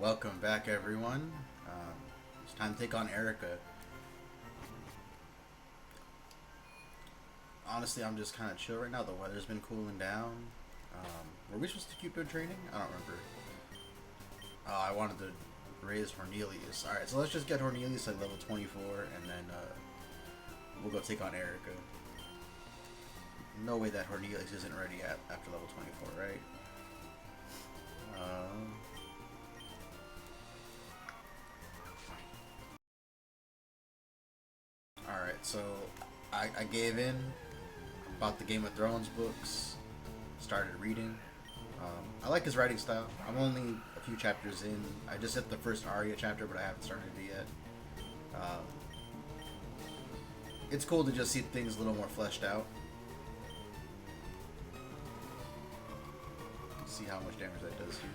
Welcome back, everyone. It's time to take on Erika. Honestly, I'm just kind of chill right now. The weather's been cooling down. Were we supposed to keep doing training? I don't remember. I wanted to raise Hornelius. Alright, so let's just get Hornelius at level 24, and then we'll go take on Erika. No way that Hornelius isn't ready after level 24, right? Alright, so I gave in. Bought the Game of Thrones books. Started reading. I like his writing style. I'm only a few chapters in. I just hit the first Arya chapter, but I haven't started it yet. It's cool to just see things a little more fleshed out. See how much damage that does here.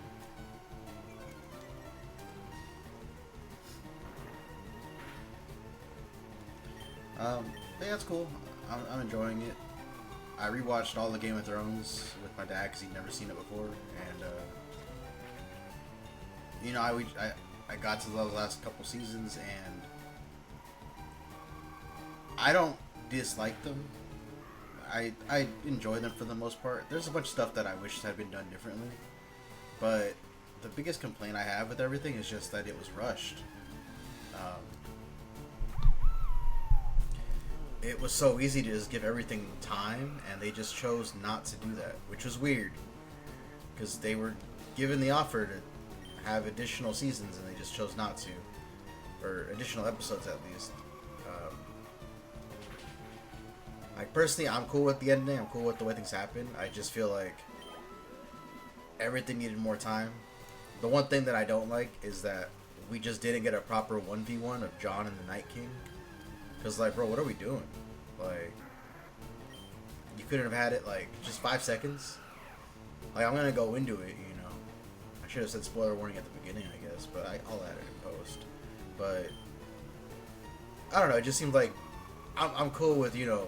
But yeah, it's cool. I'm enjoying it. I rewatched all the Game of Thrones with my dad because he'd never seen it before, and I got to the last couple seasons, and I don't dislike them. I enjoy them for the most part. There's a bunch of stuff that I wish had been done differently, but the biggest complaint I have with everything is just that it was rushed. It was so easy to just give everything time, and they just chose not to do that, which was weird, because they were given the offer to have additional seasons, and they just chose not to, or additional episodes at least. Like, personally, I'm cool with the ending. I'm cool with the way things happen. I just feel like everything needed more time. The one thing that I don't like is that we just didn't get a proper 1v1 of Jon and the Night King. Because, like, bro, what are we doing? Like, you couldn't have had it, like, just 5 seconds? Like, I'm gonna go into it, you know. I should have said spoiler warning at the beginning, I guess, but I'll add it in post. But, I don't know, it just seems like I'm cool with, you know,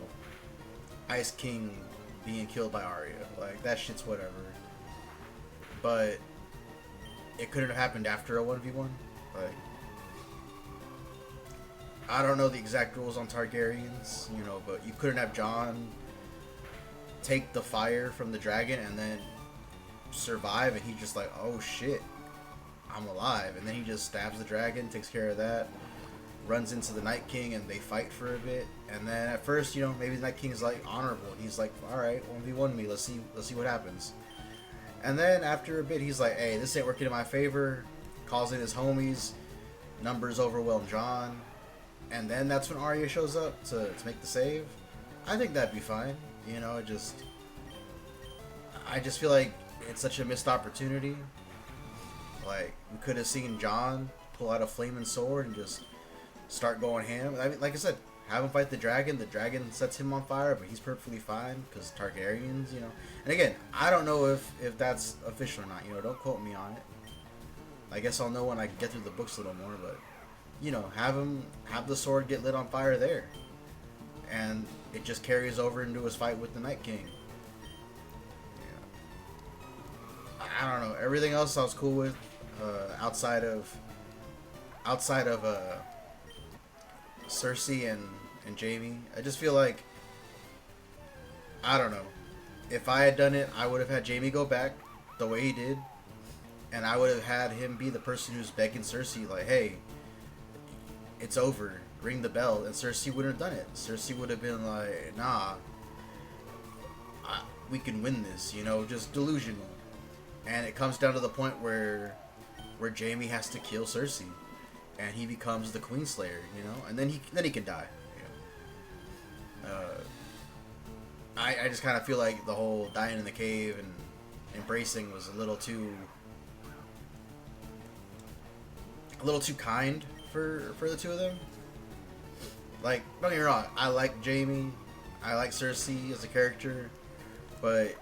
Ice King being killed by Arya. Like, that shit's whatever. But it couldn't have happened after a 1v1. Like, I don't know the exact rules on Targaryens, you know, but you couldn't have Jon take the fire from the dragon and then survive, and he just like, oh shit, I'm alive. And then he just stabs the dragon, takes care of that, runs into the Night King, and they fight for a bit. And then at first, you know, maybe the Night King's like honorable, and he's like, alright, 1v1 me, let's see what happens. And then after a bit, he's like, hey, this ain't working in my favor, calls in his homies, numbers overwhelm Jon. And then that's when Arya shows up to make the save. I think that'd be fine. You know, I just feel like it's such a missed opportunity. Like, we could have seen Jon pull out a flaming sword and just start going ham. I mean, like I said, have him fight the dragon. The dragon sets him on fire, but he's perfectly fine because Targaryens, you know. And again, I don't know if that's official or not. You know, don't quote me on it. I guess I'll know when I get through the books a little more, but you know, have the sword get lit on fire there, and it just carries over into his fight with the Night King. Yeah. I don't know. Everything else I was cool with, outside of Cersei and Jaime. I just feel like, I don't know. If I had done it, I would have had Jaime go back the way he did, and I would have had him be the person who's begging Cersei, like, hey, it's over, ring the bell. And Cersei wouldn't have done it. Cersei would have been like, nah, we can win this, you know, just delusional. And it comes down to the point where Jaime has to kill Cersei, and he becomes the Queenslayer, you know, and then he can die. You know? I just kind of feel like the whole dying in the cave and embracing was a little too kind for the two of them. Like, don't get me wrong, I like Jaime, I like Cersei as a character, but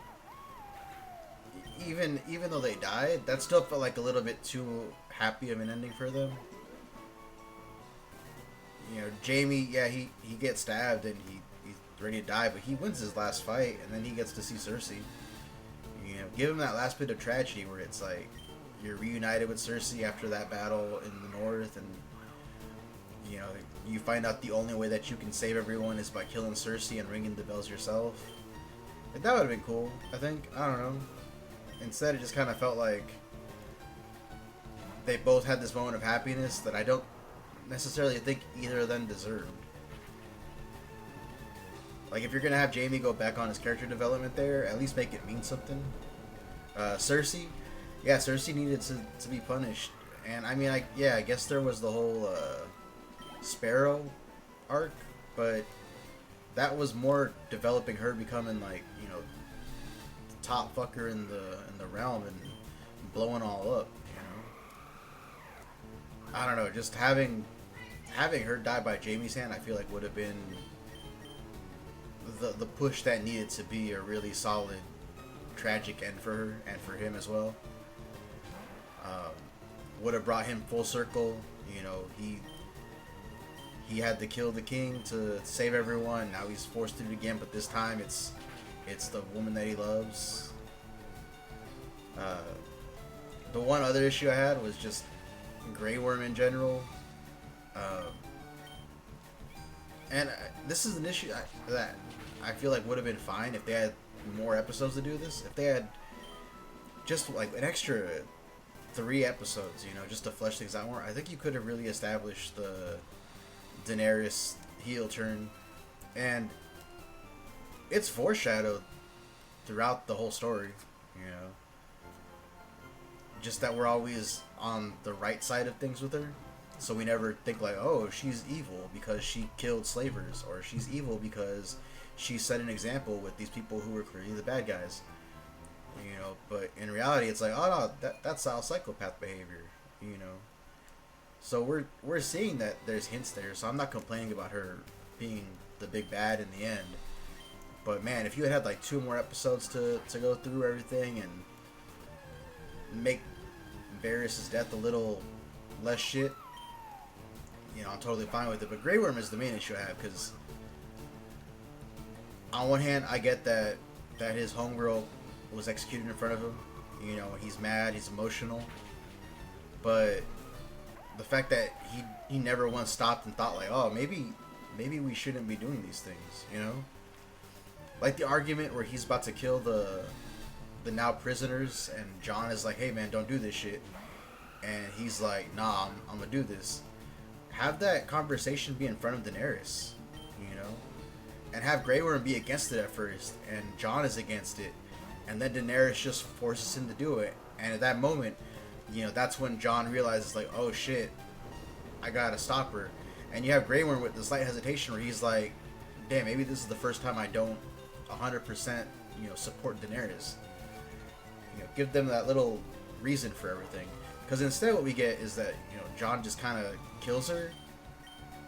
even though they died, that still felt like a little bit too happy of an ending for them. You know, Jaime, yeah, he gets stabbed and he's ready to die, but he wins his last fight, and then he gets to see Cersei. You know, give him that last bit of tragedy where it's like, you're reunited with Cersei after that battle in the north, and you know you find out the only way that you can save everyone is by killing Cersei and ringing the bells yourself. Like, that would have been cool. I think, I don't know. Instead, it just kind of felt like they both had this moment of happiness that I don't necessarily think either of them deserved. Like, if you're gonna have Jaime go back on his character development there, at least make it mean something. Cersei, yeah, Cersei needed to be punished, and I mean, I guess there was the whole Sparrow arc, but that was more developing her becoming, like, you know, the top fucker in the realm and blowing all up. You know, I don't know, just having her die by Jaime's hand, I feel like would have been the push that needed to be a really solid tragic end for her and for him as well. Would have brought him full circle. You know, he had to kill the king to save everyone. Now he's forced to do it again, but this time it's the woman that he loves. The one other issue I had was just Grey Worm in general. And this is an issue that I feel like would have been fine if they had more episodes to do this. If they had just like an extra 3 episodes, you know, just to flesh things out more, I think you could have really established the Daenerys heel turn, and it's foreshadowed throughout the whole story, you know, just that we're always on the right side of things with her, so we never think like, oh, she's evil because she killed slavers, or she's evil because she set an example with these people who were clearly the bad guys, you know. But in reality, it's like, oh no, that's all psychopath behavior, you know. So we're seeing that there's hints there. So I'm not complaining about her being the big bad in the end. But man, if you had like 2 more episodes to go through everything and make Varys' death a little less shit, you know, I'm totally fine with it. But Grey Worm is the main issue I have, because on one hand, I get that his homegirl was executed in front of him. You know, he's mad, he's emotional. But the fact that he never once stopped and thought like, oh, maybe we shouldn't be doing these things, you know? Like the argument where he's about to kill the now prisoners, and Jon is like, hey man, don't do this shit. And he's like, nah, I'm gonna do this. Have that conversation be in front of Daenerys, you know? And have Grey Worm be against it at first, and Jon is against it, and then Daenerys just forces him to do it. And at that moment, you know, that's when Jon realizes like, oh shit, I gotta stop her. And you have Grey Worm with the slight hesitation where he's like, damn, maybe this is the first time I don't 100%, you know, support Daenerys. You know, give them that little reason for everything. Because instead what we get is that, you know, Jon just kind of kills her,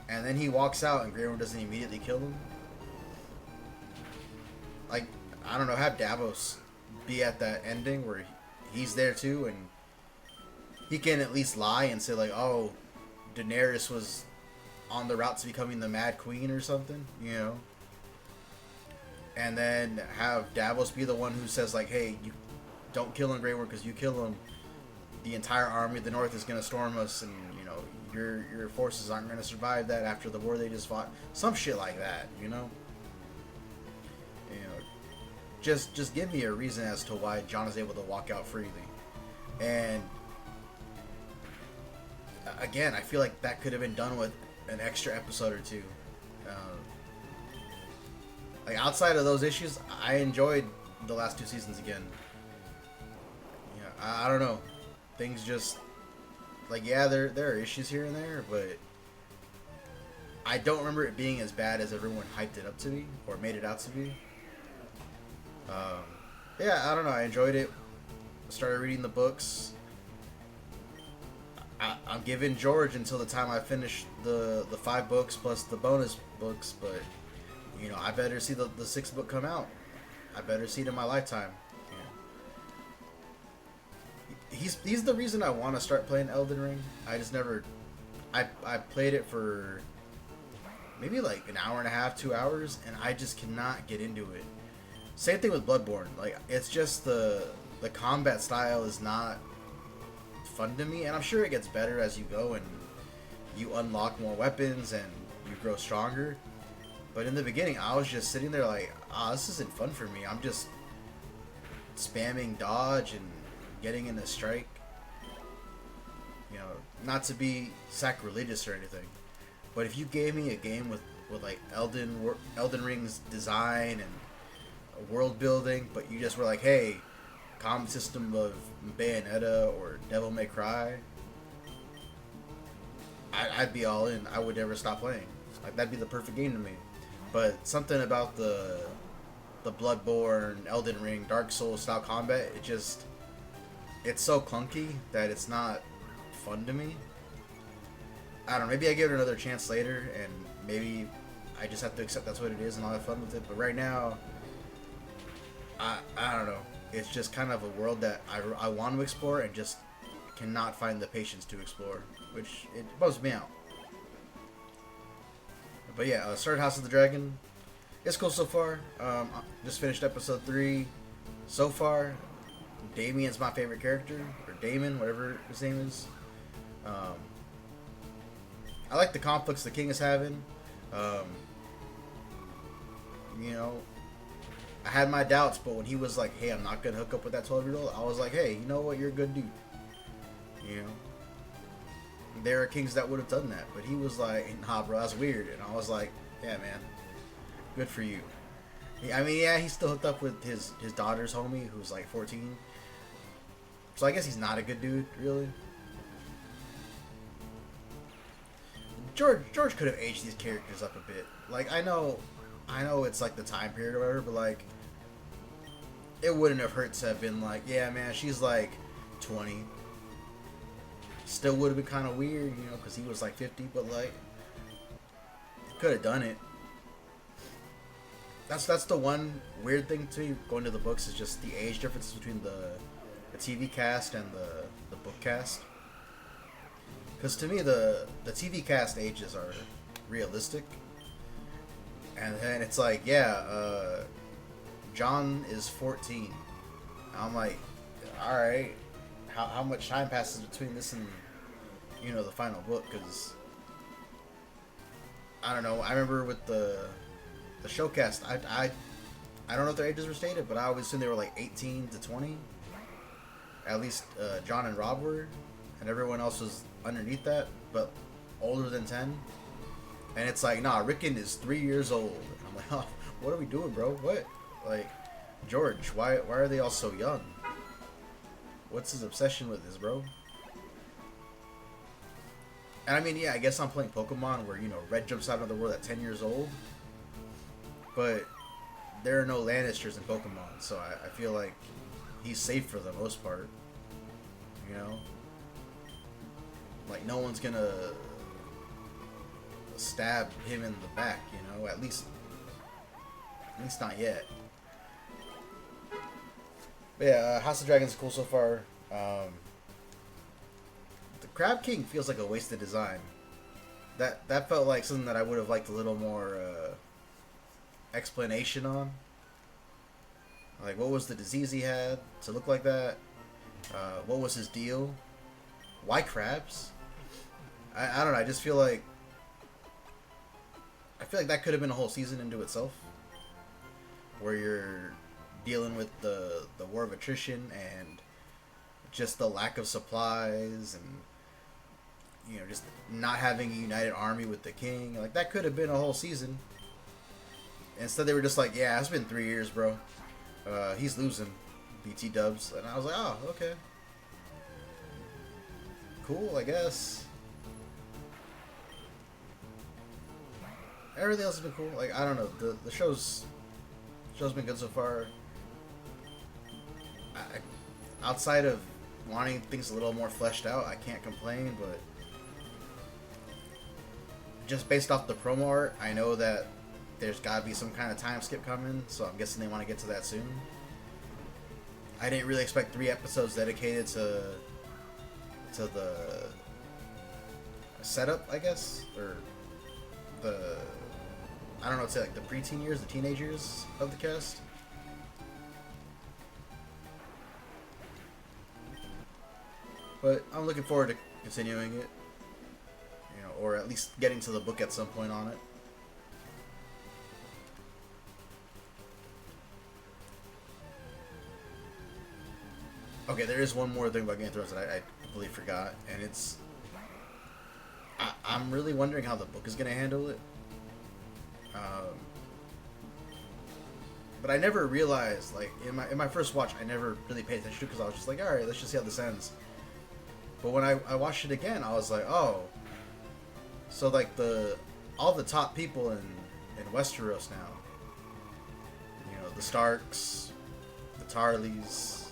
and then he walks out and Grey Worm doesn't immediately kill him. Like, I don't know, have Davos be at that ending where he's there too, and he can at least lie and say like, oh, Daenerys was on the route to becoming the Mad Queen or something, you know. And then have Davos be the one who says like, hey, you don't kill him, Grey Worm, because you kill him, the entire army of the North is going to storm us, and you know, your forces aren't going to survive that after the war they just fought. Some shit like that, you know. You know, just give me a reason as to why Jon is able to walk out freely. And again, I feel like that could have been done with an extra episode or 2. Like, outside of those issues, I enjoyed the last 2 seasons again. Yeah, I don't know. Things just, like, yeah, there are issues here and there, but I don't remember it being as bad as everyone hyped it up to be, or made it out to be. Yeah, I don't know. I enjoyed it. Started reading the books. I'm giving George until the time I finish the 5 books plus the bonus books, but you know, I better see the 6th book come out. I better see it in my lifetime. Yeah. He's the reason I want to start playing Elden Ring. I just never. I played it for maybe like an hour and a half, 2 hours, and I just cannot get into it. Same thing with Bloodborne. Like, it's just the combat style is not fun to me, and I'm sure it gets better as you go and you unlock more weapons and you grow stronger. But in the beginning, I was just sitting there like, this isn't fun for me. I'm just spamming dodge and getting in a strike. You know, not to be sacrilegious or anything, but if you gave me a game with like Elden Ring's design and world building, but you just were like, hey, combat system of Bayonetta or Devil May Cry, I'd be all in. I would never stop playing. Like, that'd be the perfect game to me. But something about the Bloodborne, Elden Ring, Dark Souls style combat, it's so clunky that it's not fun to me. I don't know, maybe I give it another chance later, and maybe I just have to accept that's what it is and I'll have fun with it. But right now, I don't know. It's just kind of a world that I want to explore and just cannot find the patience to explore, which it bums me out. But yeah, started House of the Dragon. It's cool so far. Just finished episode 3. So far, Damien's my favorite character, or Damon, whatever his name is. I like the conflicts the king is having. You know, I had my doubts, but when he was like, hey, I'm not going to hook up with that 12-year-old, I was like, hey, you know what, you're a good dude. You know? There are kings that would have done that, but he was like, nah, bro, that's weird. And I was like, yeah, man, good for you. I mean, yeah, he still hooked up with his daughter's homie, who's like 14. So I guess he's not a good dude, really. George could have aged these characters up a bit. Like, I know it's like the time period or whatever, but like, it wouldn't have hurt to have been like, yeah, man, she's like 20. Still would have been kind of weird, you know, because he was like 50, but like, could have done it. That's the one weird thing to me going to the books, is just the age difference between the TV cast and the book cast. Because to me, the TV cast ages are realistic. And then it's like, yeah, John is 14. I'm like, alright, how much time passes between this and, you know, the final book? Because, I don't know, I remember with the showcast, I don't know if their ages were stated, but I always assumed they were like 18 to 20. At least John and Rob were, and everyone else was underneath that, but older than 10. And it's like, nah, Rickon is 3 years old. And I'm like, oh, what are we doing, bro? What? Like, George, why are they all so young? What's his obsession with this, bro? And I mean, yeah, I guess I'm playing Pokemon where, you know, Red jumps out of the world at 10 years old. But there are no Lannisters in Pokemon, so I feel like he's safe for the most part. You know? Like, no one's gonna stab him in the back, you know? At least not yet. But yeah, House of Dragons is cool so far. The Crab King feels like a wasted design. That felt like something that I would have liked a little more explanation on. Like, what was the disease he had to look like that? What was his deal? Why crabs? I don't know. I just feel like that could have been a whole season into itself, where you're dealing with the war of attrition and just the lack of supplies and, you know, just not having a united army with the king. Like, that could have been a whole season. Instead, they were just like, yeah, it's been 3 years, bro. He's losing. BT dubs. And I was like, oh, okay. Cool, I guess. Everything else has been cool. Like, I don't know. The show's been good so far. Outside of wanting things a little more fleshed out, I can't complain, but just based off the promo art, I know that there's gotta be some kind of time skip coming, so I'm guessing they want to get to that soon. I didn't really expect 3 episodes dedicated to the setup, I guess, or I don't know, say like the preteen years, the teenage years of the cast. But I'm looking forward to continuing it, you know, or at least getting to the book at some point on it. Okay, there is one more thing about Game of Thrones that I completely forgot, and it's I'm really wondering how the book is gonna handle it. Um, but I never realized, like in my first watch, I never really paid attention to because I was just like, all right, let's just see how this ends. But when I watched it again, I was like, oh, so like all the top people in Westeros now, you know, the Starks, the Tarleys,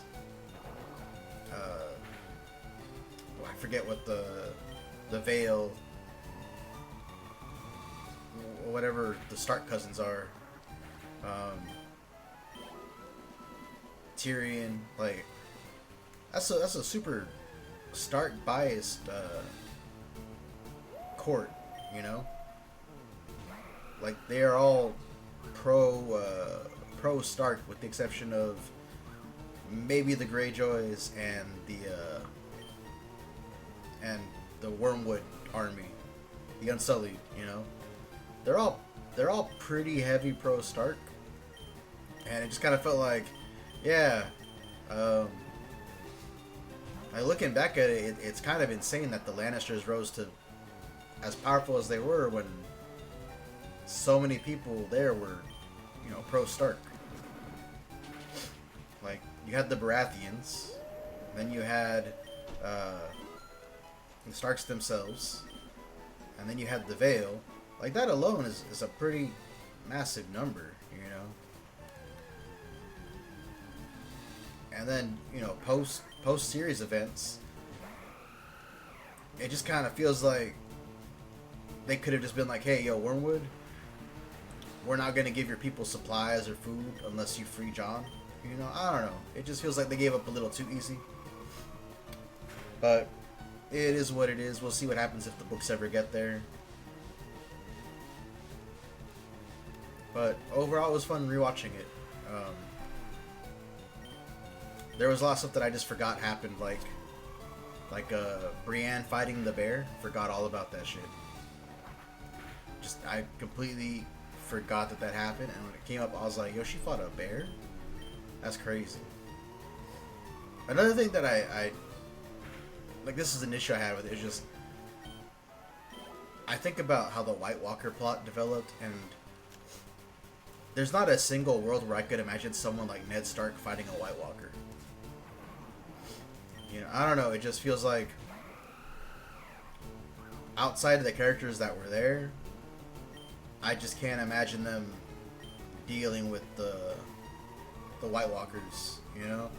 I forget what the Vale, whatever the Stark cousins are, Tyrion, like that's a super Stark biased court, you know, like they are all pro Stark with the exception of maybe the Greyjoys and the Wormwood army, the Unsullied, you know, they're all pretty heavy pro Stark, and it just kind of felt like, yeah, looking back at it, it's kind of insane that the Lannisters rose to as powerful as they were when so many people there were, you know, pro Stark. Like you had the Baratheons, then you had the Starks themselves, and then you had the Vale. Like that alone is a pretty massive number, you know. And then, you know, post series events, it just kind of feels like they could have just been like, hey, yo, Wormwood, we're not gonna give your people supplies or food unless you free Jon. You know, I don't know. It just feels like they gave up a little too easy. But it is what it is. We'll see what happens if the books ever get there. But overall, it was fun rewatching it. There was a lot of stuff that I just forgot happened, like Brienne fighting the bear. Forgot all about that shit. Just I completely forgot that happened, and when it came up, I was like, "Yo, she fought a bear? That's crazy." Another thing that I like, this is an issue I have with it, is just I think about how the White Walker plot developed, and there's not a single world where I could imagine someone like Ned Stark fighting a White Walker. You know, I don't know. It just feels like outside of the characters that were there, I just can't imagine them dealing with the White Walkers. You know,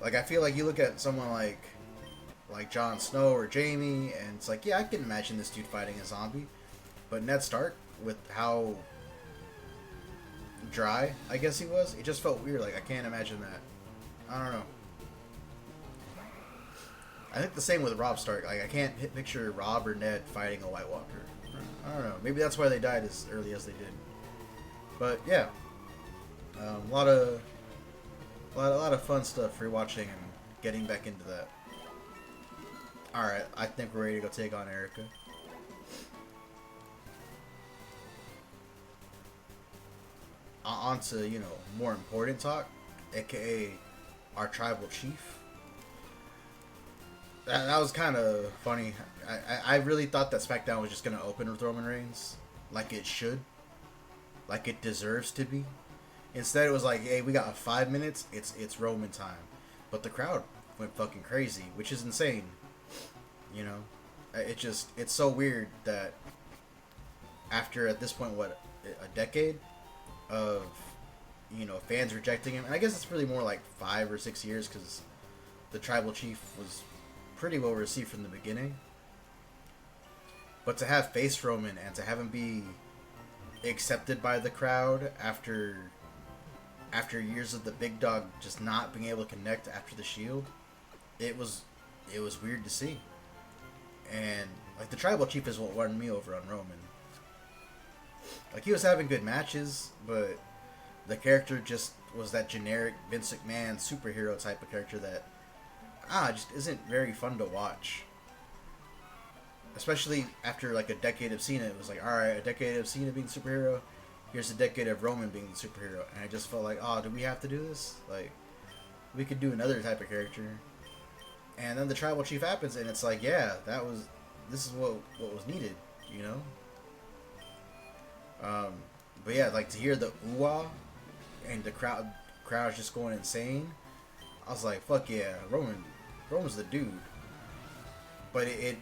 like I feel like you look at someone like Jon Snow or Jaime, and it's like, yeah, I can imagine this dude fighting a zombie, but Ned Stark, with how dry I guess he was, it just felt weird. Like I can't imagine that. I don't know. I think the same with Robb Stark. Like I can't picture Robb or Ned fighting a White Walker. I don't know. Maybe that's why they died as early as they did. But yeah, a lot of fun stuff rewatching and getting back into that. All right, I think we're ready to go take on Erika. On to, you know, more important talk, aka our tribal chief. That was kind of funny. I really thought that SmackDown was just going to open with Roman Reigns, like it should, like it deserves to be. Instead, it was like, hey, we got 5 minutes. It's Roman time, but the crowd went fucking crazy, which is insane. You know, it's so weird that after, at this point, what, a decade of, you know, fans rejecting him, and I guess it's really more like 5 or 6 years, because the tribal chief was pretty well received from the beginning. But to have face Roman and to have him be accepted by the crowd after years of the big dog just not being able to connect after the Shield, it was weird to see. And like the tribal chief is what won me over on Roman. Like he was having good matches, but the character just was that generic Vince McMahon superhero type of character that just isn't very fun to watch. Especially after like a decade of Cena, it was like, all right, a decade of Cena being superhero. Here's a decade of Roman being the superhero, and I just felt like, oh, do we have to do this? Like, we could do another type of character. And then the tribal chief happens, and it's like, yeah, this is what was needed, you know. But yeah, like to hear the ooh-ah and the crowd's just going insane. I was like, fuck yeah, Roman's the dude. But it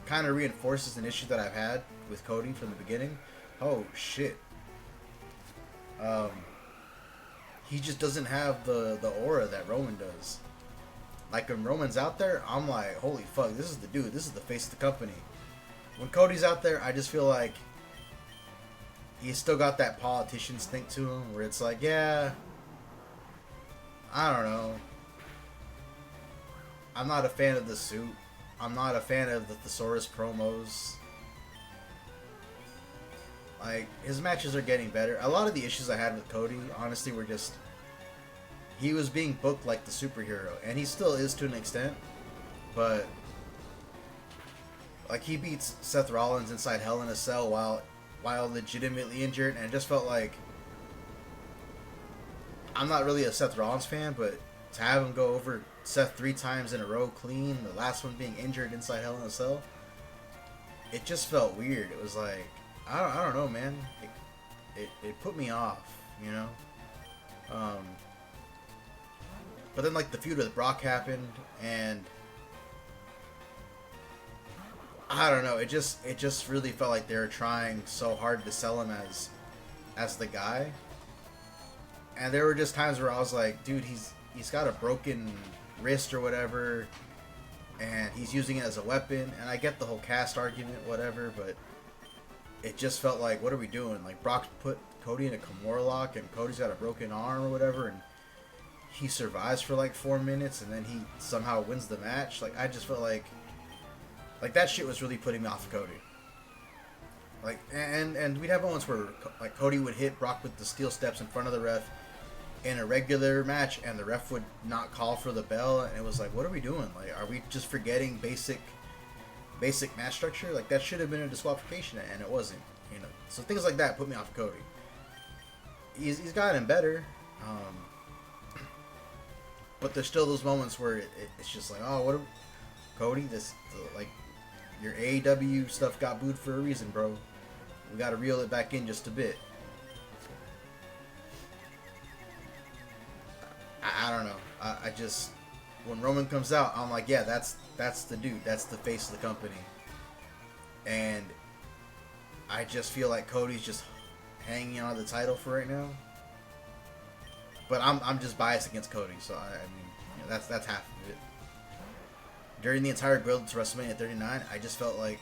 kind of reinforces an issue that I've had with Cody from the beginning. Oh shit. He just doesn't have the aura that Roman does. Like when Roman's out there, I'm like, holy fuck, this is the dude. This is the face of the company. When Cody's out there, I just feel like he's still got that politician stink to him, where it's like, yeah, I don't know. I'm not a fan of the suit. I'm not a fan of the Thesaurus promos. Like, his matches are getting better. A lot of the issues I had with Cody, honestly, were just... He was being booked like the superhero. And he still is to an extent. But... Like, he beats Seth Rollins inside Hell in a Cell while legitimately injured. And it just felt like... I'm not really a Seth Rollins fan, but to have him go over Seth 3 times in a row clean, the last one being injured inside Hell in a Cell, it just felt weird. It was like... I don't know, man. It put me off, you know? But then, like, the feud with Brock happened, and... I don't know, it just really felt like they were trying so hard to sell him as the guy. And there were just times where I was like, dude, he's got a broken wrist or whatever, and he's using it as a weapon, and I get the whole cast argument, whatever, but... It just felt like, what are we doing? Like, Brock put Cody in a Kimura lock, and Cody's got a broken arm or whatever, and he survives for like 4 minutes, and then he somehow wins the match. Like, I just felt like that shit was really putting me off of Cody. Like, and we'd have moments where like Cody would hit Brock with the steel steps in front of the ref in a regular match, and the ref would not call for the bell, and it was like, what are we doing? Like, are we just forgetting basic match structure? Like, that should have been a disqualification, and it wasn't, you know. So things like that put me off of Cody. He's gotten better, but there's still those moments where it's just like, oh, Cody, like, your AEW stuff got booed for a reason, bro. We got to reel it back in just a bit. I don't know. I just, when Roman comes out, I'm like, yeah, that's the dude. That's the face of the company. And I just feel like Cody's just hanging on the title for right now. But I'm just biased against Cody, so I mean, you know, that's half of it. During the entire build to WrestleMania 39, I just felt like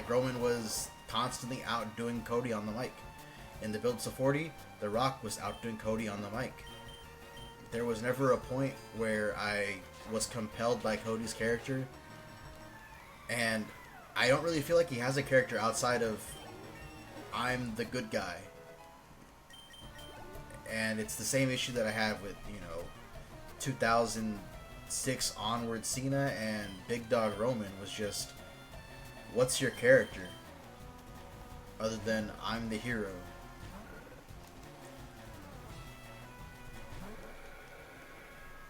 Roman was constantly outdoing Cody on the mic. In the build to 40, The Rock was outdoing Cody on the mic. There was never a point where I was compelled by Cody's character, and I don't really feel like he has a character outside of I'm the good guy. And it's the same issue that I have with, you know, 2006 onward Cena and Big Dog Roman, was just, what's your character other than I'm the hero?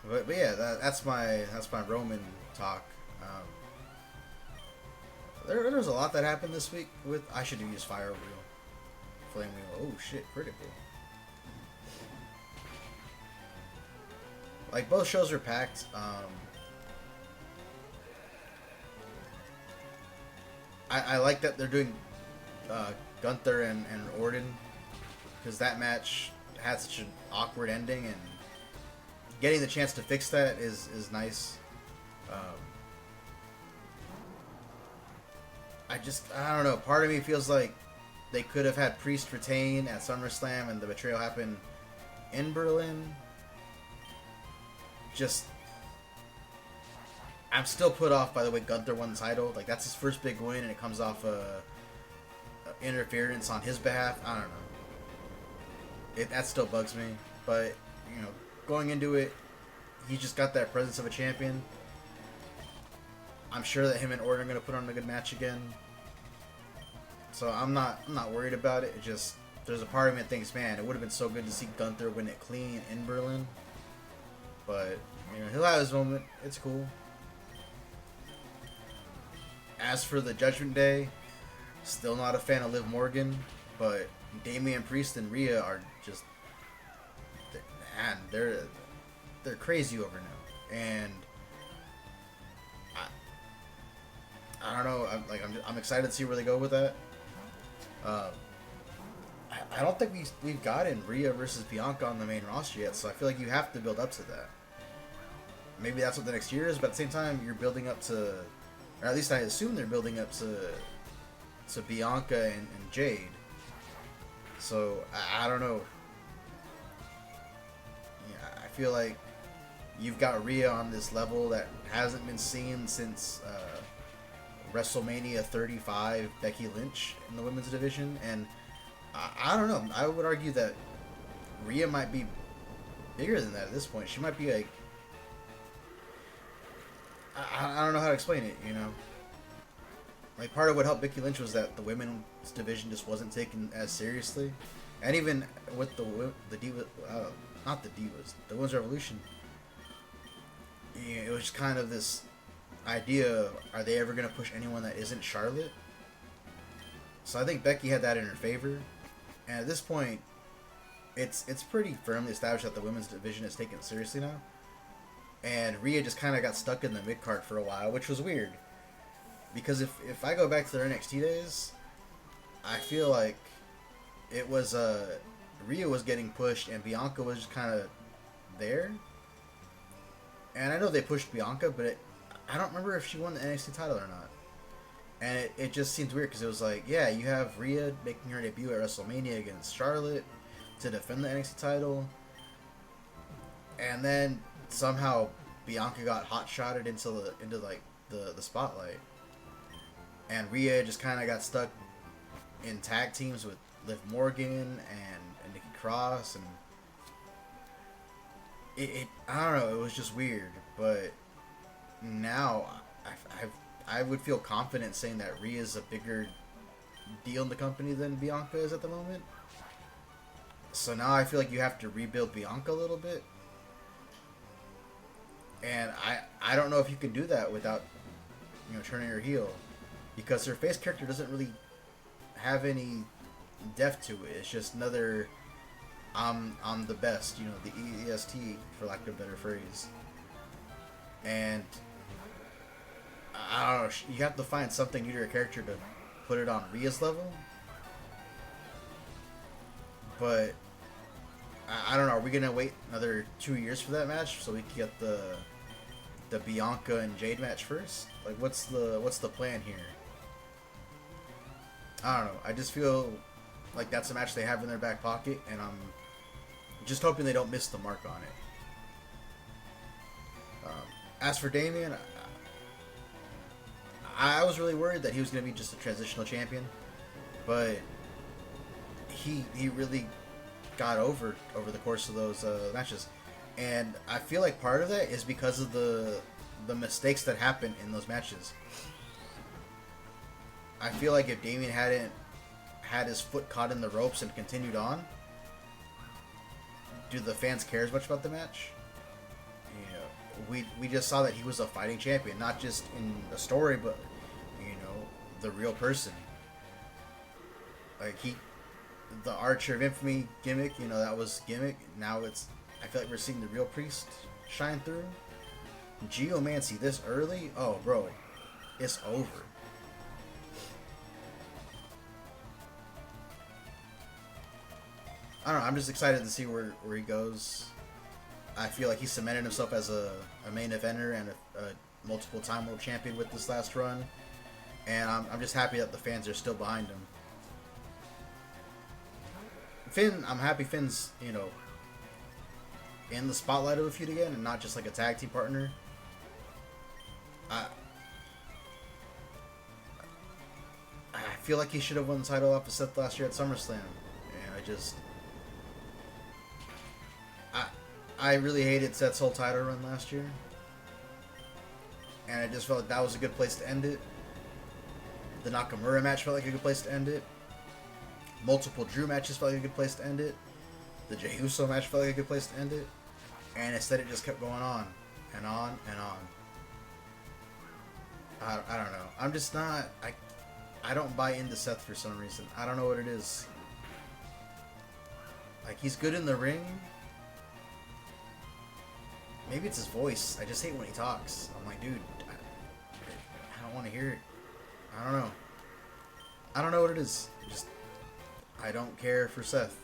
But yeah, that's my Roman talk. There's a lot that happened this week with... I should have used Fire Wheel. Flame Wheel. Oh shit, critical. Like, both shows are packed. I like that they're doing Gunther and Orton, because that match had such an awkward ending, and getting the chance to fix that is nice. I don't know. Part of me feels like they could have had Priest retain at SummerSlam and the betrayal happen in Berlin. I'm still put off by the way Gunther won the title. Like, that's his first big win, and it comes off interference on his behalf. I don't know. That still bugs me. But, you know, going into it, he just got that presence of a champion. I'm sure that him and Orton are gonna put on a good match again. So I'm not worried about it. It just there's a part of me that thinks, man, it would have been so good to see Gunther win it clean in Berlin. But you know, he'll have his moment. It's cool. As for the Judgment Day, still not a fan of Liv Morgan, but Damian Priest and Rhea are just, man, they're crazy over now, and I don't know. I'm excited to see where they go with that. I don't think we've gotten Rhea versus Bianca on the main roster yet, so I feel like you have to build up to that. Maybe that's what the next year is, but at the same time, you're building up to, or at least I assume they're building up to Bianca and Jade. So I don't know. Yeah, I feel like you've got Rhea on this level that hasn't been seen since WrestleMania 35, Becky Lynch in the women's division, and I don't know. I would argue that Rhea might be bigger than that at this point. She might be like, I don't know how to explain it, you know. Like, part of what helped Becky Lynch was that the women's division just wasn't taken as seriously, and even with the Diva, not the Divas, the Women's Revolution, it was just kind of this idea of, are they ever going to push anyone that isn't Charlotte? So I think Becky had that in her favor, and at this point, it's pretty firmly established that the women's division is taken seriously now. And Rhea just kind of got stuck in the mid card for a while, which was weird. Because if I go back to their NXT days, I feel like it was Rhea was getting pushed and Bianca was just kind of there. And I know they pushed Bianca, but I don't remember if she won the NXT title or not. And it just seems weird because it was like, yeah, you have Rhea making her debut at WrestleMania against Charlotte to defend the NXT title. And then somehow Bianca got hot-shotted into the spotlight. And Rhea just kind of got stuck in tag teams with Liv Morgan and Nikki Cross, and it I don't know, it was just weird. But now I would feel confident saying that Rhea is a bigger deal in the company than Bianca is at the moment. So now I feel like you have to rebuild Bianca a little bit. And I don't know if you can do that without, you know, turning her heel. Because her face character doesn't really have any depth to it. It's just another, I'm the best, you know, the EST, for lack of a better phrase. And I don't know, you have to find something new to your character to put it on Rhea's level. But I don't know, are we going to wait another 2 years for that match so we can get the Bianca and Jade match first? Like, what's the plan here? I don't know. I just feel like that's a match they have in their back pocket, and I'm just hoping they don't miss the mark on it. As for Damian, I was really worried that he was going to be just a transitional champion, but he really got over the course of those matches, and I feel like part of that is because of the mistakes that happened in those matches. I feel like if Damian hadn't had his foot caught in the ropes and continued on, do the fans care as much about the match? You know, we just saw that he was a fighting champion, not just in the story, but, you know, the real person. Like, the Archer of Infamy gimmick, you know, that was gimmick. Now I feel like we're seeing the real Priest shine through. Geomancy this early? Oh, bro, it's over. I don't know, I'm just excited to see where he goes. I feel like he cemented himself as a main eventer and a multiple-time world champion with this last run. And I'm just happy that the fans are still behind him. Finn, I'm happy Finn's, you know, in the spotlight of a feud again and not just like a tag team partner. I feel like he should have won the title off of Seth last year at SummerSlam. And I really hated Seth's whole title run last year. and I just felt like that was a good place to end it. The Nakamura match felt like a good place to end it. Multiple Drew matches felt like a good place to end it. The Jey Uso match felt like a good place to end it. And instead it just kept going on and on and on. I don't know. I'm just not... I don't buy into Seth for some reason. I don't know what it is. Like, he's good in the ring. Maybe it's his voice. I just hate when he talks. I'm like, dude, I don't want to hear it. I don't know. I don't know what it is. Just, I don't care for Seth.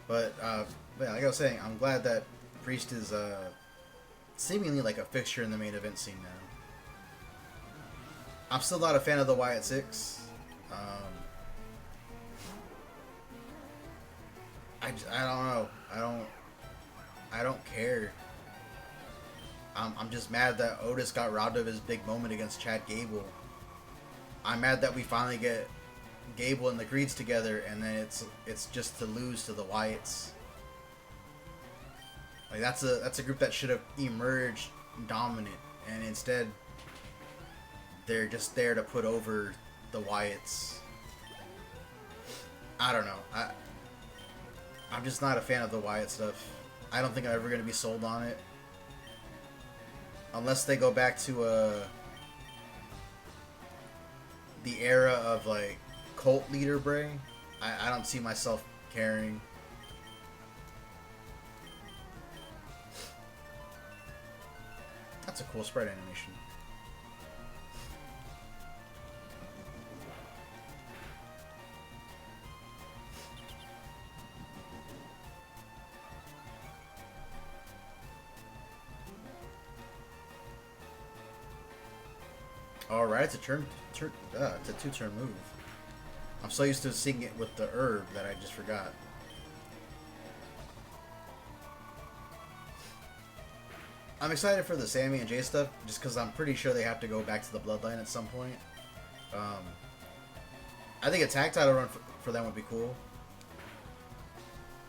But yeah, like I was saying, I'm glad that Priest is seemingly like a fixture in the main event scene now. I'm still not a fan of the Wyatt Six. I don't know. I don't care. I'm just mad that Otis got robbed of his big moment against Chad Gable. I'm mad that we finally get Gable and the Creeds together, and then it's just to lose to the Wyatts. Like that's a group that should have emerged dominant, and instead they're just there to put over the Wyatts. I don't know. I'm just not a fan of the Wyatt stuff. I don't think I'm ever going to be sold on it. Unless they go back to the era of like cult leader Bray. I don't see myself caring. That's a cool sprite animation. Alright, it's a it's a 2-turn move. I'm so used to seeing it with the herb that I just forgot. I'm excited for the Sammy and Jay stuff, just because I'm pretty sure they have to go back to the Bloodline at some point. I think a tag title run for them would be cool.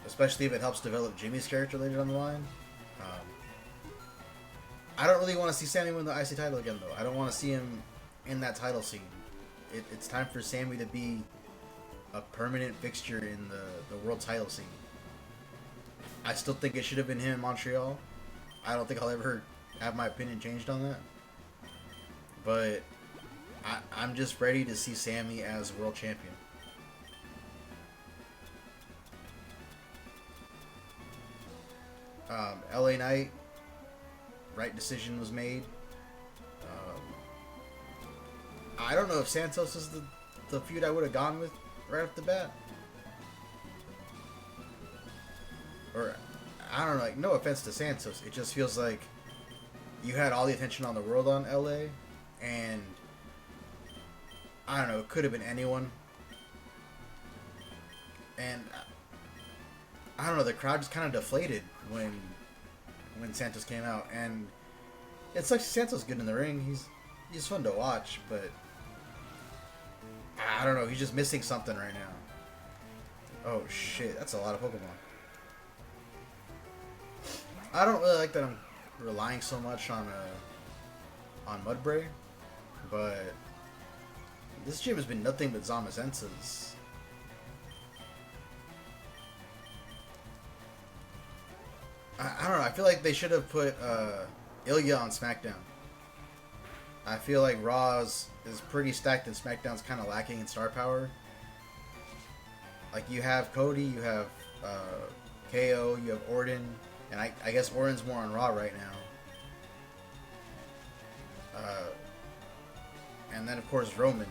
Especially if it helps develop Jimmy's character later down the line. I don't really want to see Sammy win the IC title again, though. I don't want to see him in that title scene. It's time for Sammy to be a permanent fixture in the world title scene. I still think it should have been him in Montreal. I don't think I'll ever have my opinion changed on that. But I'm just ready to see Sammy as world champion. LA Knight, right decision was made. I don't know if Santos is the feud I would have gone with right off the bat. Or, I don't know, like, no offense to Santos. It just feels like you had all the attention on the world on LA, and I don't know, it could have been anyone. And I don't know, the crowd just kind of deflated when Santos came out, and it's like Santos good in the ring. He's fun to watch, but I don't know, he's just missing something right now. Oh shit, that's a lot of Pokemon. I don't really like that I'm relying so much on Mudbray, but this gym has been nothing but Zamazenta's. I don't know, I feel like they should have put Ilya on SmackDown. I feel like Raw's is pretty stacked and SmackDown's kind of lacking in star power. Like, you have Cody, you have KO, you have Orton, and I guess Orton's more on Raw right now. And then, of course, Roman.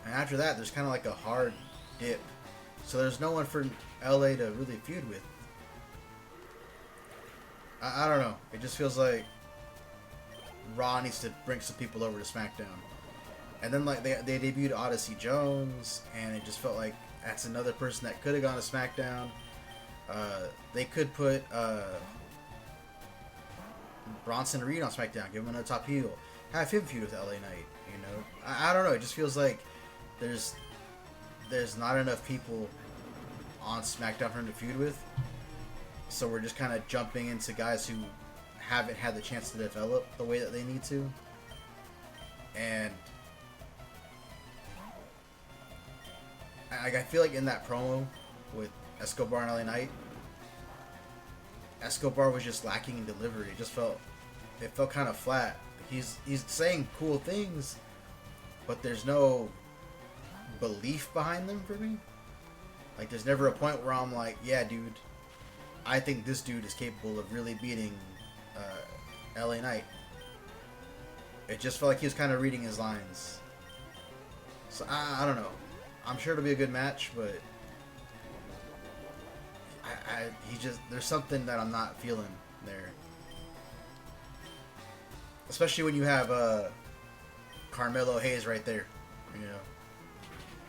And after that, there's kind of like a hard dip. So there's no one for LA to really feud with. I don't know. It just feels like Raw needs to bring some people over to SmackDown. And then like they debuted Odyssey Jones, and it just felt like that's another person that could have gone to SmackDown. They could put Bronson Reed on SmackDown, give him another top heel, have him feud with LA Knight. You know, I don't know. It just feels like there's not enough people on SmackDown for him to feud with. So we're just kind of jumping into guys who haven't had the chance to develop the way that they need to. And I feel like in that promo with Escobar and LA Knight, Escobar was just lacking in delivery. It felt kind of flat. He's saying cool things, but there's no belief behind them for me. Like, there's never a point where I'm like, yeah, dude, I think this dude is capable of really beating LA Knight. It just felt like he was kind of reading his lines. So I don't know. I'm sure it'll be a good match, but there's something that I'm not feeling there. Especially when you have Carmelo Hayes right there, you know,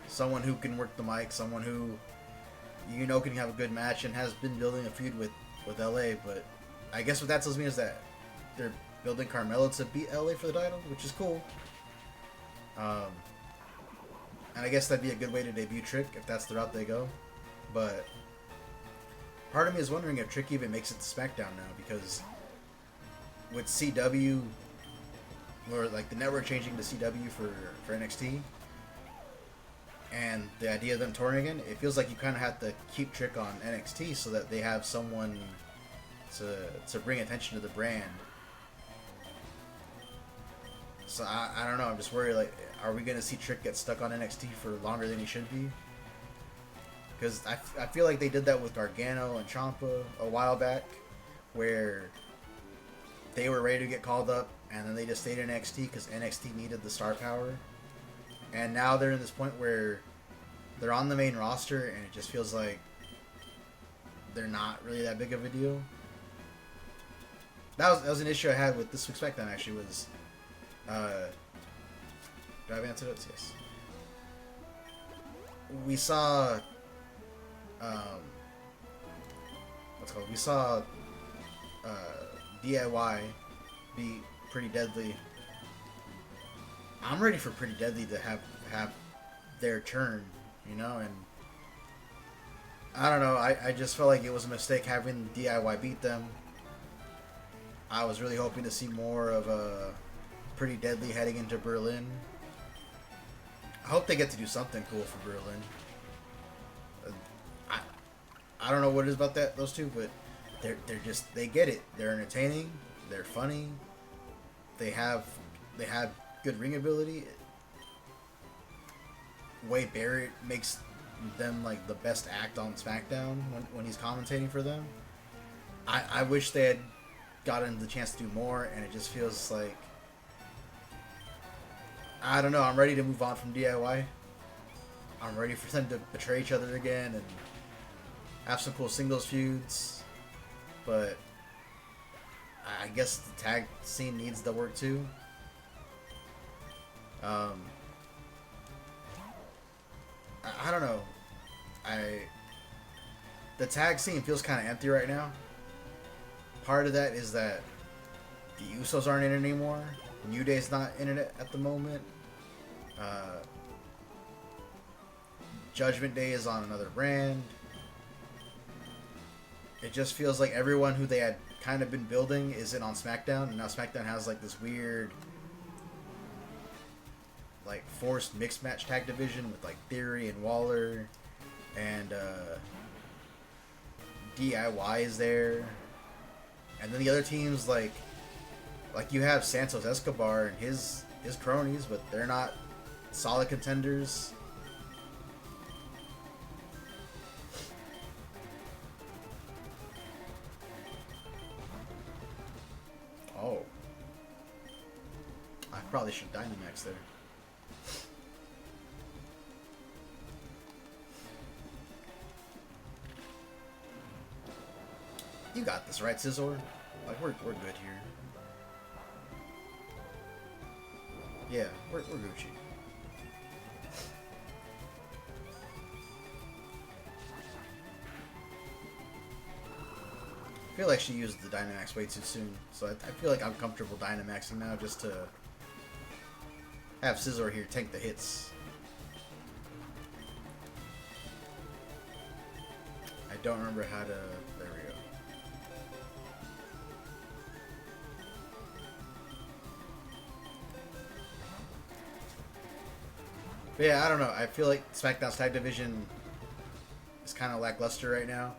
someone who can work the mic, someone who can have a good match and has been building a feud with LA. But I guess what that tells me is that they're building Carmelo to beat LA for the title, which is cool. And I guess that'd be a good way to debut Trick if that's the route they go. But part of me is wondering if Trick even makes it to SmackDown now, because with CW, or like the network changing to CW for NXT, and the idea of them touring again, it feels like you kind of have to keep Trick on NXT so that they have someone to bring attention to the brand. So I don't know. I'm just worried. Like, are we gonna see Trick get stuck on NXT for longer than he should be? Because I feel like they did that with Gargano and Ciampa a while back, where they were ready to get called up, and then they just stayed in NXT because NXT needed the star power. And now they're in this point where they're on the main roster, and it just feels like they're not really that big of a deal. That was an issue I had with this week's SmackDown, actually, was... do I have antidotes? Yes. We saw... We saw DIY be Pretty Deadly. I'm ready for Pretty Deadly to have their turn, you know, and I don't know, I just felt like it was a mistake having DIY beat them. I was really hoping to see more of Pretty Deadly heading into Berlin. I hope they get to do something cool for Berlin. I don't know what it is about those two, but they get it. They're entertaining. They're funny. They have good ring ability. Wade Barrett makes them like the best act on SmackDown when he's commentating for them. I wish they had gotten the chance to do more, and it just feels like, I don't know, I'm ready to move on from DIY. I'm ready for them to betray each other again and have some cool singles feuds, but I guess the tag scene needs the work too. I don't know. The tag scene feels kind of empty right now. Part of that is that the Usos aren't in it anymore. New Day's not in it at the moment. Judgment Day is on another brand. It just feels like everyone who they had kind of been building is in on SmackDown, and now SmackDown has like this weird, like, forced mixed match tag division with like Theory and Waller, and DIY is there, and then the other teams like you have Santos Escobar and his cronies, but they're not solid contenders. Oh. I probably should Dynamax there. You got this, right, Scizor? Like, we're good here. Yeah, we're Gucci. I feel like she used the Dynamax way too soon, so I feel like I'm comfortable Dynamaxing now just to have Scizor here tank the hits. I don't remember how to... There we go. But yeah, I don't know. I feel like SmackDown's tag division is kind of lackluster right now,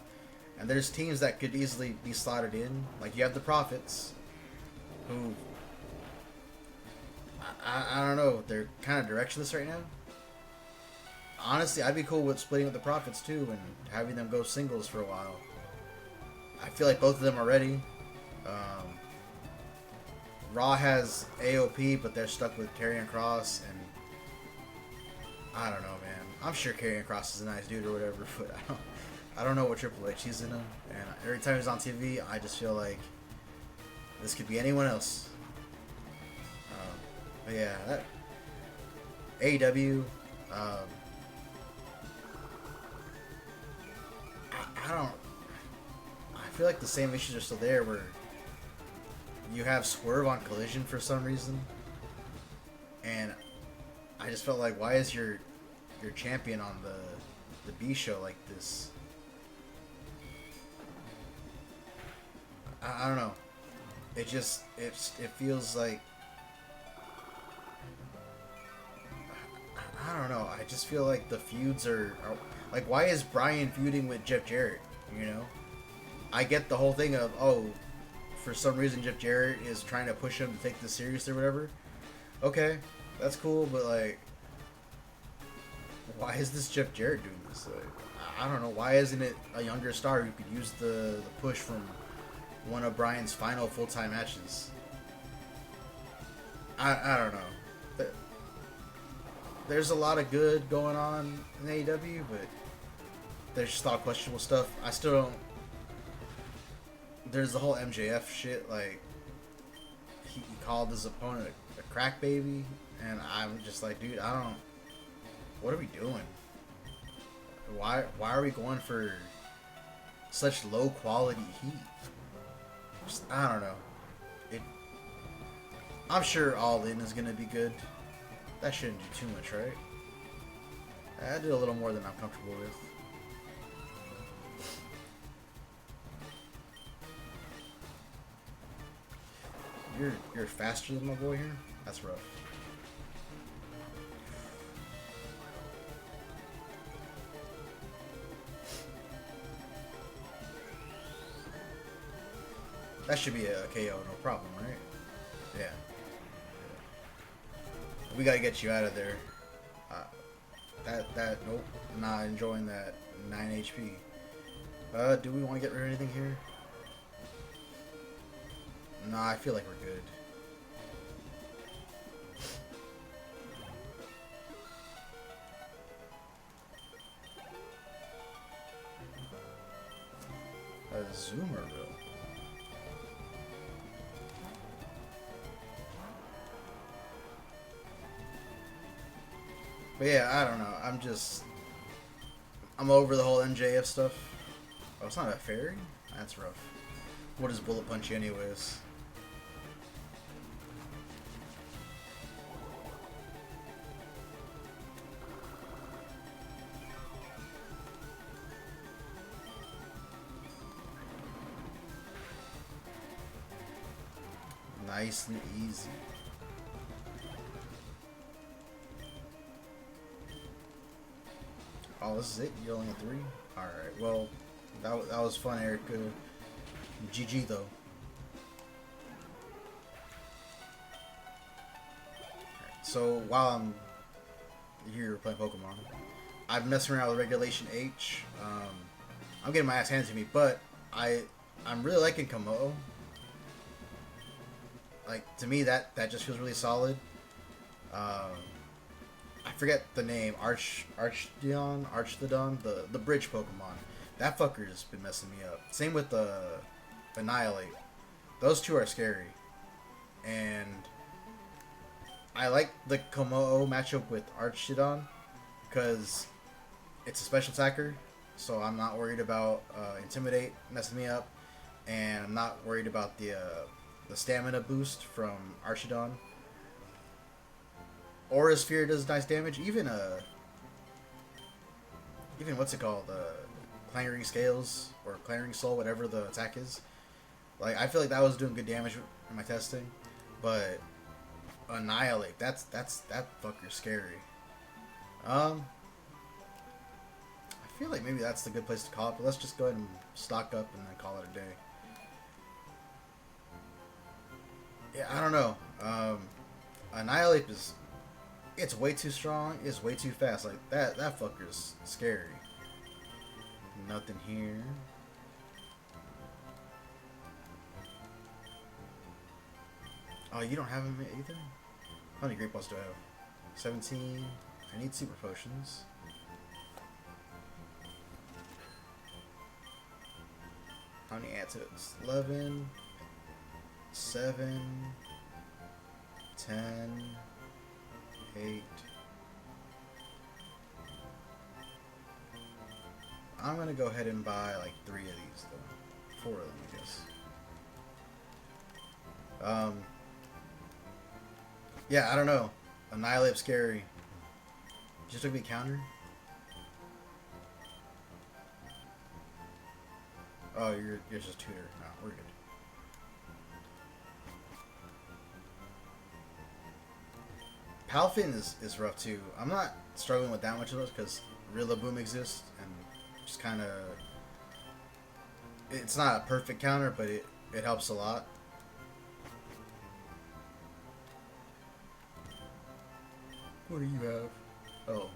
and there's teams that could easily be slotted in. Like you have the Profits, who I don't know. They're kind of directionless right now. Honestly, I'd be cool with splitting with the Profits too and having them go singles for a while. I feel like both of them are ready. Um, Raw has AOP, but they're stuck with Karrion Kross, and I don't know, man. I'm sure Karrion Kross is a nice dude or whatever, but I don't know what Triple H is in him. And every time he's on TV, I just feel like this could be anyone else. But yeah, AEW. I don't. I feel like the same issues are still there, where you have Swerve on Collision for some reason, and I just felt like, why is your champion on the B show like this? I don't know. It feels like, I don't know. I just feel like the feuds are like, why is Brian feuding with Jeff Jarrett? You know, I get the whole thing of, oh, for some reason Jeff Jarrett is trying to push him to take this seriously or whatever. Okay, that's cool, but like, why is this Jeff Jarrett doing this? Like, I don't know. Why isn't it a younger star who could use the push from one of Brian's final full-time matches? I don't know. There's a lot of good going on in AEW, but there's just a lot of questionable stuff. I still don't. There's the whole MJF shit. Like, he called his opponent a crack baby, and I'm just like, dude, I don't. What are we doing? Why are we going for such low quality heat? Just, I don't know. I'm sure All In is gonna be good. That shouldn't do too much, right? I did a little more than I'm comfortable with. You're faster than my boy here? That's rough. That should be a KO, no problem, right? Yeah. We gotta get you out of there. Nope. I'm not enjoying that 9 HP. Do we want to get rid of anything here? Nah, I feel like we're good. A Zoomerville. But yeah, I don't know. I'm over the whole MJF stuff. Oh, it's not a fairy? That's rough. What is Bullet Punch anyways? Nice and easy. Oh, this is it? You're only at 3? Alright, well, that was fun, Erika. GG, though. Right, so, while I'm here playing Pokemon, I'm messing around with Regulation H. I'm getting my ass handed to me, but I'm really liking Komodo. Like, to me, that just feels really solid. I forget the name, Archdion, the bridge Pokemon. That fucker's been messing me up. Same with the Annihilate. Those two are scary. And I like the Komodo matchup with Archdion because it's a special attacker, so I'm not worried about Intimidate messing me up, and I'm not worried about the stamina boost from Archidon. Aura Sphere does nice damage. Even what's it called? Clangering Scales or Clangering Soul, whatever the attack is. Like, I feel like that was doing good damage in my testing, but Annihilate, that fucker's scary. Um, I feel like maybe that's the good place to call it, but let's just go ahead and stock up and then call it a day. Yeah, I don't know. Annihilate is it's way too strong. It's way too fast. Like that fucker's scary. Nothing here. Oh, you don't have him either? How many great balls do I have? 17. I need super potions. How many antidotes? 11. 7. 10. 8. I'm gonna go ahead and buy like 3 of these though. 4 of them, I guess. Yeah, I don't know. Annihilate scary. Just took me counter. Oh, you're just tutor. No, we're good. Palfin is rough too. I'm not struggling with that much of those because Rillaboom exists and just kind of it's not a perfect counter, but it helps a lot. What do you have? Oh,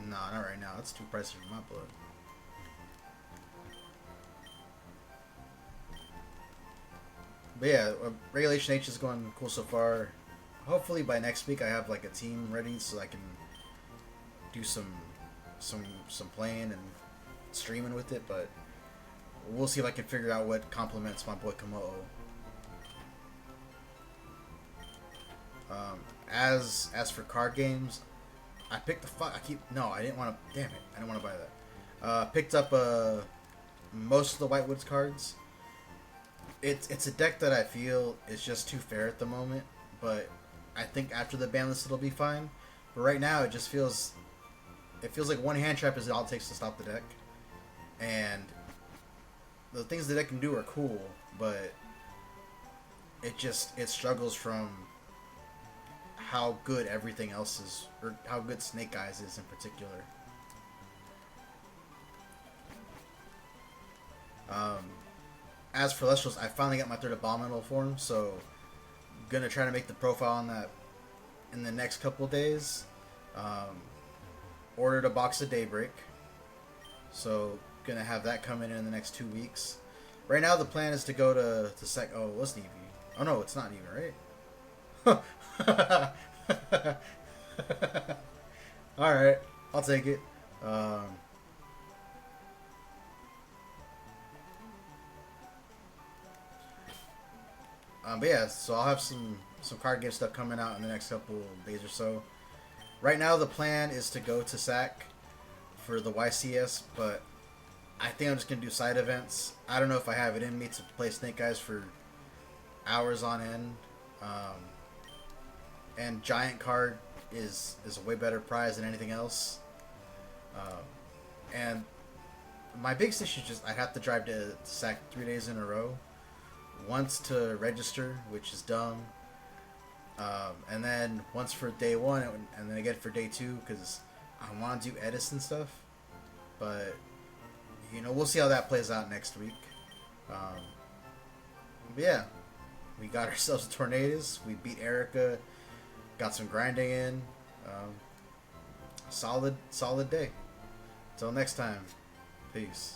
nah, not right now. That's too pricey for my blood. But yeah, Regulation H is going cool so far. Hopefully by next week I have like a team ready so I can do some playing and streaming with it. But we'll see if I can figure out what complements my boy Komodo. As for card games, I picked I didn't want to. Damn it! I didn't want to buy that. Picked up most of the Whitewoods cards. It's a deck that I feel is just too fair at the moment, but I think after the ban list it'll be fine. But right now it feels like one hand trap is all it takes to stop the deck, and the things the deck can do are cool, but it struggles from how good everything else is, or how good Snake Eyes is in particular. As for Celestials, I finally got my third abominable form, so I'm gonna try to make the profile on that in the next couple of days. Ordered a box of Daybreak, so gonna have that coming in the next 2 weeks. Right now, the plan is to go to Oh, it wasn't Eevee. Oh no, it's not Eevee, right? Alright, I'll take it. But yeah, so I'll have some card game stuff coming out in the next couple of days or so. Right now, the plan is to go to SAC for the YCS, but I think I'm just gonna do side events. I don't know if I have it in me to play Snake Eyes for hours on end. And Giant card is a way better prize than anything else. And my biggest issue is just I have to drive to SAC 3 days in a row. Once to register, which is dumb. And then once for day 1, and then again for day 2, because I want to do Edison stuff. But, we'll see how that plays out next week. But yeah, we got ourselves Tornadoes. We beat Erika. Got some grinding in. Solid day. Until next time. Peace.